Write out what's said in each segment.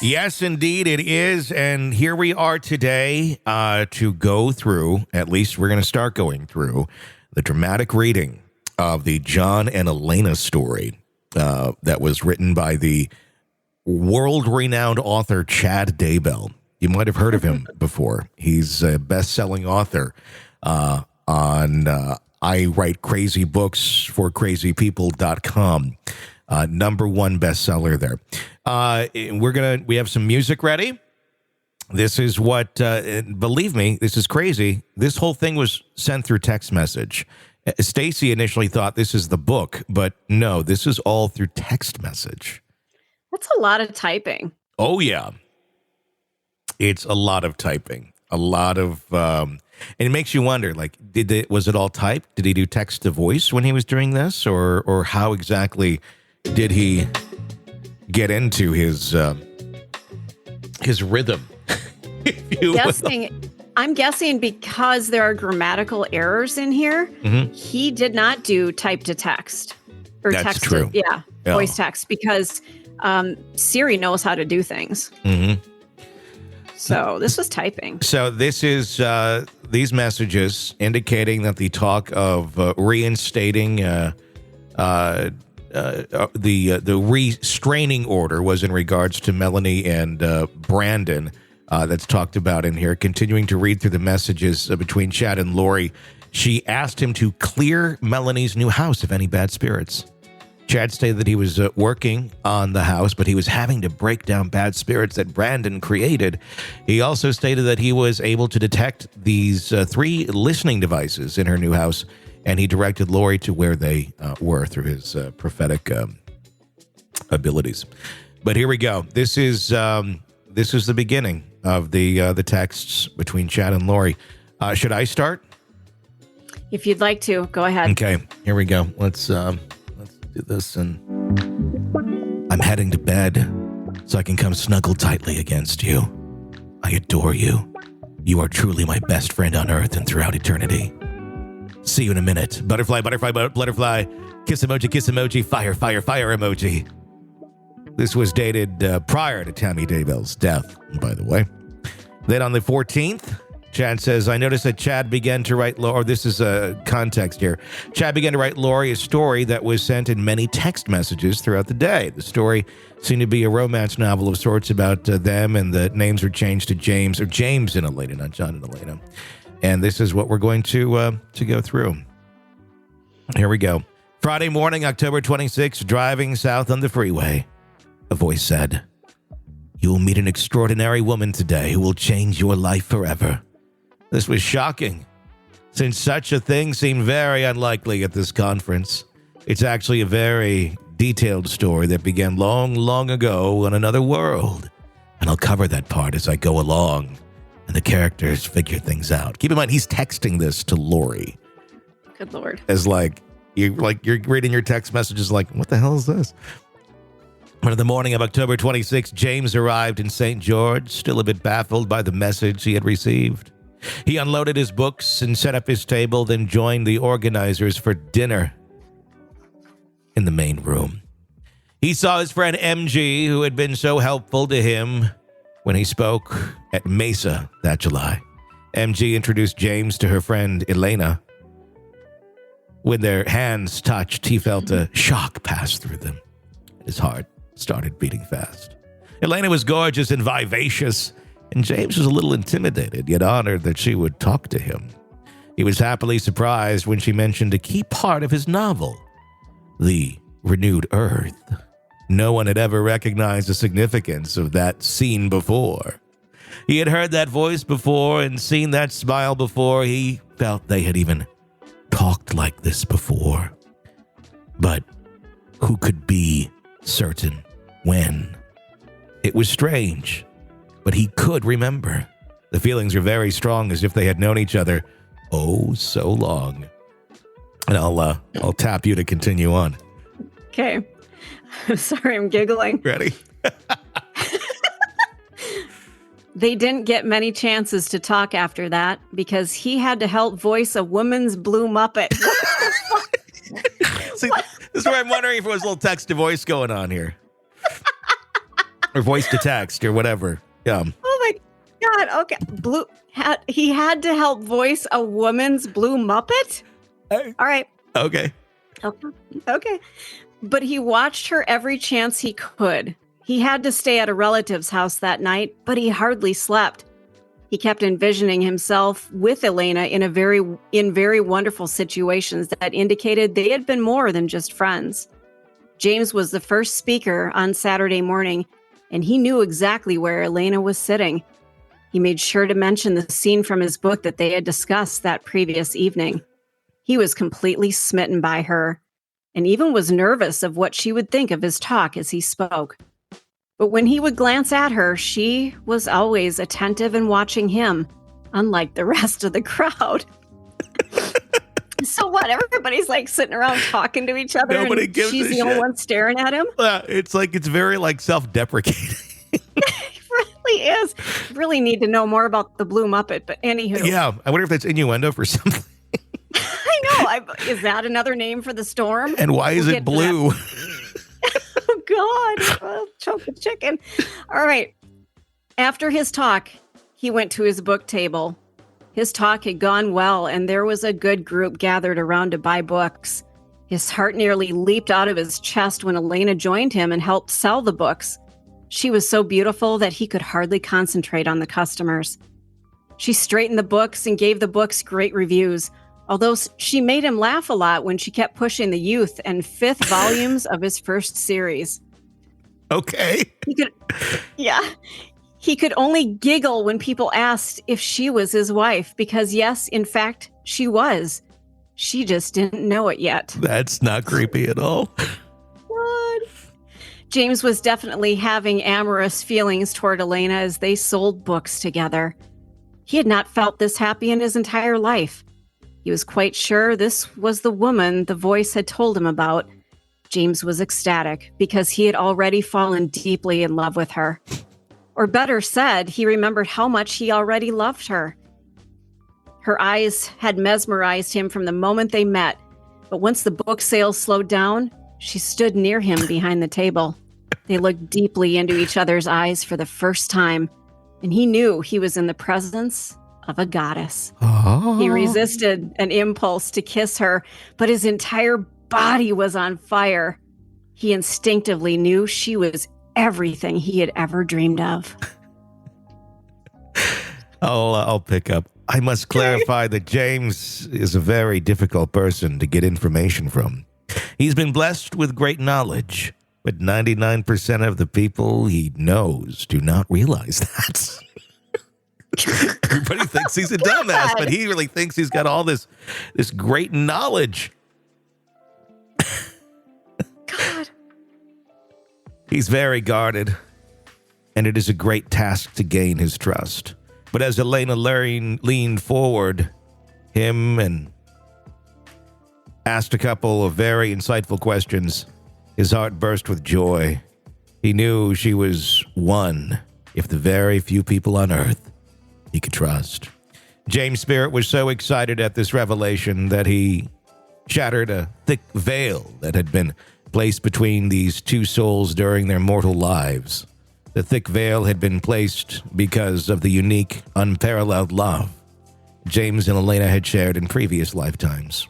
Yes, indeed, it is. And here we are today to go through, at least we're going to start going through, the dramatic reading of the John and Elena story that was written by the world-renowned author Chad Daybell. You might have heard of him before. He's a best-selling author on I Write Crazy Books for CrazyPeople.com. Number one bestseller there. We have some music ready. This is what, believe me, this is crazy. This whole thing was sent through text message. Stacy initially thought this is the book, but no, this is all through text message. That's a lot of typing. Oh, yeah. It's a lot of typing. A lot of, and it makes you wonder, like, was it all typed? Did he do text to voice when he was doing this? Or how exactly did he get into his rhythm? I'm guessing because there are grammatical errors in here, he did not do type to text or That's text true. Voice text, because Siri knows how to do things. So this was typing. So this is these messages indicating that the talk of reinstating the restraining order was in regards to Melanie and Brandon. That's talked about in here. Continuing to read through the messages between Chad and Lori, she asked him to clear Melanie's new house of any bad spirits. Chad stated that he was working on the house, but he was having to break down bad spirits that Brandon created. He also stated that he was able to detect these 3 listening devices in her new house, and he directed Lori to where they were through his prophetic abilities. But here we go. This is the beginning of the texts between Chad and Lori. Should I start? If you'd like to, go ahead. Okay, here we go. Let's do this. And I'm heading to bed so I can come snuggle tightly against you. I adore you. You are truly my best friend on earth and throughout eternity. See you in a minute. Butterfly, butterfly, butterfly. Kiss emoji, fire, fire, fire emoji. This was dated prior to Tammy Daybell's death, by the way. Then on the 14th, Chad says, I noticed that Chad began to write, or this is a context here. Chad began to write Lori a story that was sent in many text messages throughout the day. The story seemed to be a romance novel of sorts about them, and the names were changed to James and Elena, not John and Elena. And this is what we're going to go through. Here we go. Friday morning, October 26th, driving south on the freeway. A voice said, you will meet an extraordinary woman today who will change your life forever. This was shocking, since such a thing seemed very unlikely at this conference. It's actually a very detailed story that began long, long ago on another world. And I'll cover that part as I go along, and the characters figure things out. Keep in mind, he's texting this to Lori. Good Lord. As you're reading your text messages like, what the hell is this? But in the morning of October 26th, James arrived in St. George, still a bit baffled by the message he had received. He unloaded his books and set up his table, then joined the organizers for dinner in the main room. He saw his friend MG, who had been so helpful to him when he spoke at Mesa that July. MG introduced James to her friend Elena. When their hands touched, he felt a shock pass through them. His heart started beating fast. Elena was gorgeous and vivacious, and James was a little intimidated, yet honored that she would talk to him. He was happily surprised when she mentioned a key part of his novel, the renewed Earth. No one had ever recognized the significance of that scene before. He had heard that voice before and seen that smile before. He felt they had even talked like this before. But who could be certain when? It was strange, but he could remember. The feelings were very strong, as if they had known each other oh so long. And I'll tap you to continue on. Okay. Sorry, I'm giggling. Ready? They didn't get many chances to talk after that because he had to help voice a woman's blue Muppet. See, this is where I'm wondering if there was a little text to voice going on here. or voice to text or whatever. Yeah. Oh my God. Okay. He had to help voice a woman's blue Muppet? All right. Okay. Okay. But he watched her every chance he could. He had to stay at a relative's house that night, but he hardly slept. He kept envisioning himself with Elena in very wonderful situations that indicated they had been more than just friends. James was the first speaker on Saturday morning, and he knew exactly where Elena was sitting. He made sure to mention the scene from his book that they had discussed that previous evening. He was completely smitten by her, and even was nervous of what she would think of his talk as he spoke. But when he would glance at her, she was always attentive and watching him, unlike the rest of the crowd. So what? Everybody's like sitting around talking to each other. Nobody and gives she's a the only shit. one staring at him. It's very like self-deprecating. It really is. Really need to know more about the Blue Muppet. But anywho. Yeah. I wonder if that's innuendo for something. I know. Is that another name for the storm? And why is it blue? Oh, God. I'll choke the chicken. All right. After his talk, he went to his book table. His talk had gone well, and there was a good group gathered around to buy books. His heart nearly leaped out of his chest when Elena joined him and helped sell the books. She was so beautiful that he could hardly concentrate on the customers. She straightened the books and gave the books great reviews, although she made him laugh a lot when she kept pushing the youth and fifth volumes of his first series. Okay. He could only giggle when people asked if she was his wife, because yes, in fact, she was. She just didn't know it yet. That's not creepy at all. What? James was definitely having amorous feelings toward Elena as they sold books together. He had not felt this happy in his entire life. He was quite sure this was the woman the voice had told him about. James was ecstatic because he had already fallen deeply in love with her. Or better said, he remembered how much he already loved her. Her eyes had mesmerized him from the moment they met, but once the book sales slowed down, she stood near him behind the table. They looked deeply into each other's eyes for the first time, and he knew he was in the presence of a goddess. Oh. He resisted an impulse to kiss her, but his entire body was on fire. He instinctively knew she was everything he had ever dreamed of. I'll pick up. I must clarify that James is a very difficult person to get information from. He's been blessed with great knowledge, but 99% of the people he knows do not realize that. Everybody thinks he's a dumbass, but he really thinks he's got all this great knowledge. God. He's very guarded, and it is a great task to gain his trust. But as Elena leaned forward, and asked a couple of very insightful questions, his heart burst with joy. He knew she was one, if the very few people on earth he could trust. James' spirit was so excited at this revelation that he shattered a thick veil that had been placed between these two souls during their mortal lives. The thick veil had been placed because of the unique, unparalleled love James and Elena had shared in previous lifetimes.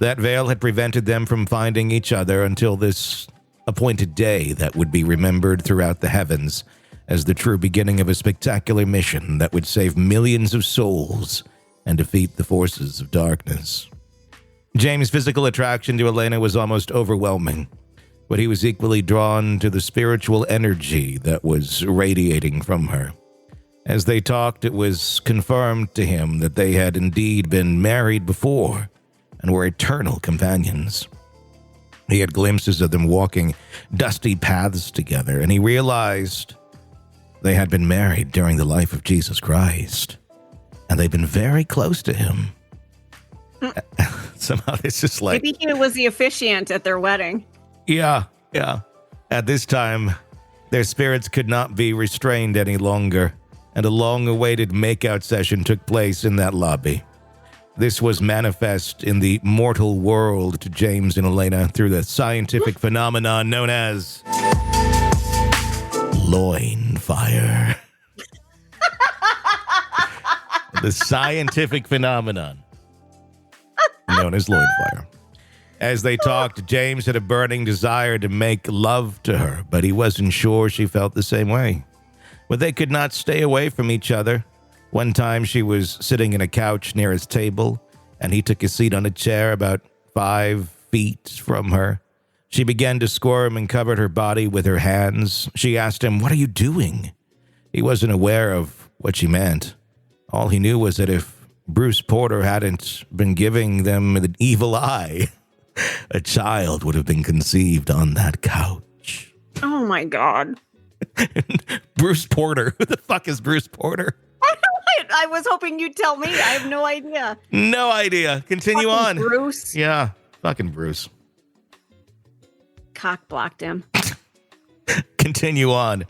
That veil had prevented them from finding each other until this appointed day that would be remembered throughout the heavens as the true beginning of a spectacular mission that would save millions of souls and defeat the forces of darkness. James' physical attraction to Elena was almost overwhelming, but he was equally drawn to the spiritual energy that was radiating from her. As they talked, it was confirmed to him that they had indeed been married before and were eternal companions. He had glimpses of them walking dusty paths together, and he realized they had been married during the life of Jesus Christ, and they'd been very close to him. Somehow it's just like... Maybe he was the officiant at their wedding. Yeah. At this time, their spirits could not be restrained any longer, and a long-awaited makeout session took place in that lobby. This was manifest in the mortal world to James and Elena through the scientific phenomenon known as loin fire. The scientific phenomenon known as loin fire. As they talked, James had a burning desire to make love to her, but he wasn't sure she felt the same way. But they could not stay away from each other. One time she was sitting in a couch near his table, and he took a seat on a chair about 5 feet from her. She began to squirm and covered her body with her hands. She asked him, "What are you doing?" He wasn't aware of what she meant. All he knew was that if Bruce Porter hadn't been giving them an evil eye, a child would have been conceived on that couch. Oh, my God. Bruce Porter. Who the fuck is Bruce Porter? I was hoping you'd tell me. I have no idea. No idea. Continue on. Bruce. Yeah, fucking Bruce. Cock blocked him. Continue on.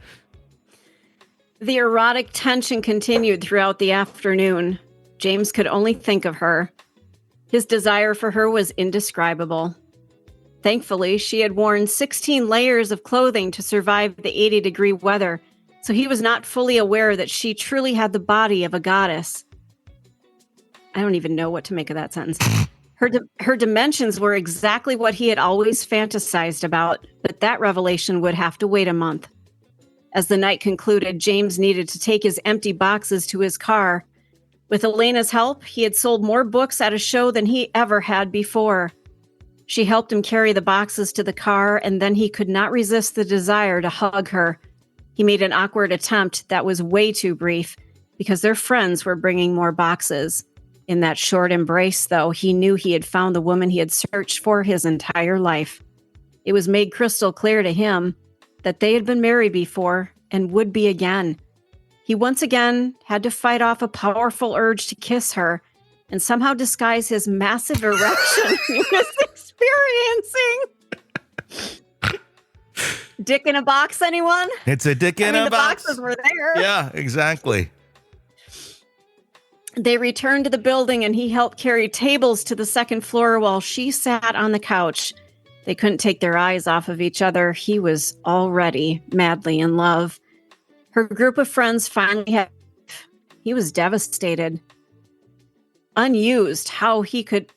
The erotic tension continued throughout the afternoon. James could only think of her. His desire for her was indescribable. Thankfully, she had worn 16 layers of clothing to survive the 80-degree weather, so he was not fully aware that she truly had the body of a goddess. I don't even know what to make of that sentence. Her dimensions were exactly what he had always fantasized about, but that revelation would have to wait a month. As the night concluded, James needed to take his empty boxes to his car. With Elena's help, he had sold more books at a show than he ever had before. She helped him carry the boxes to the car, and then he could not resist the desire to hug her. He made an awkward attempt that was way too brief, because their friends were bringing more boxes. In that short embrace, though, he knew he had found the woman he had searched for his entire life. It was made crystal clear to him that they had been married before and would be again. He once again had to fight off a powerful urge to kiss her and somehow disguise his massive erection he was experiencing. Dick in a box, anyone? It's a dick in a box. The boxes were there. Yeah, exactly. They returned to the building and he helped carry tables to the second floor while she sat on the couch. They couldn't take their eyes off of each other. He was already madly in love. Her group of friends finally had... He was devastated. Unused how he could...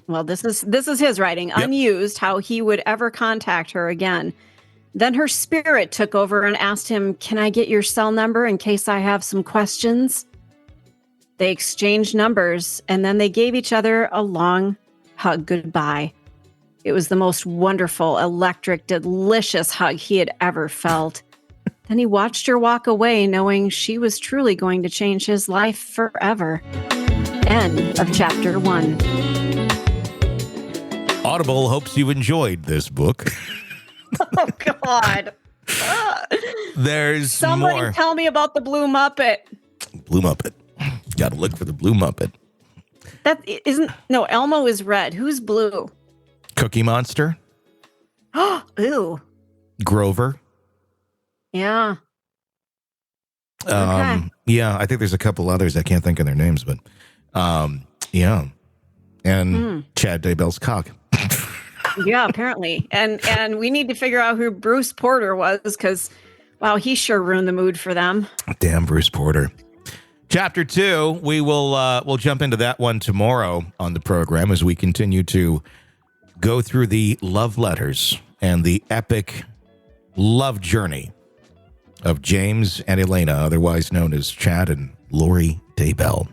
Well, this is his writing. Yep. Unused how he would ever contact her again. Then her spirit took over and asked him, "Can I get your cell number in case I have some questions?" They exchanged numbers, and then they gave each other a long hug goodbye. It was the most wonderful, electric, delicious hug he had ever felt. Then he watched her walk away, knowing she was truly going to change his life forever. End of chapter 1. Audible hopes you enjoyed this book. Oh, God. There's Somebody more. Tell me about the Blue Muppet. Blue Muppet. Got to look for the Blue Muppet. That isn't... No, Elmo is red. Who's blue? Cookie Monster. Oh, ew. Grover. Yeah. Okay. Yeah, I think there's a couple others. I can't think of their names, but yeah. And Chad Daybell's cock. Yeah, apparently. And we need to figure out who Bruce Porter was, because, wow, he sure ruined the mood for them. Damn Bruce Porter. Chapter 2, we'll jump into that one tomorrow on the program as we continue to go through the love letters and the epic love journey of James and Elena, otherwise known as Chad and Lori Daybell.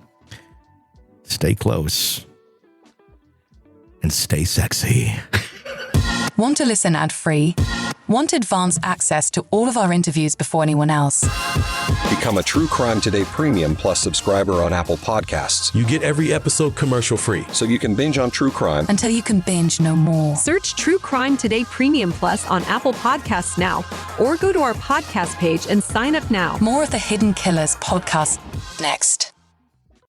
Stay close and stay sexy. Want to listen ad-free? Want advanced access to all of our interviews before anyone else? Become a True Crime Today Premium Plus subscriber on Apple Podcasts. You get every episode commercial-free. So you can binge on true crime until you can binge no more. Search True Crime Today Premium Plus on Apple Podcasts now, or go to our podcast page and sign up now. More of the Hidden Killers podcast next.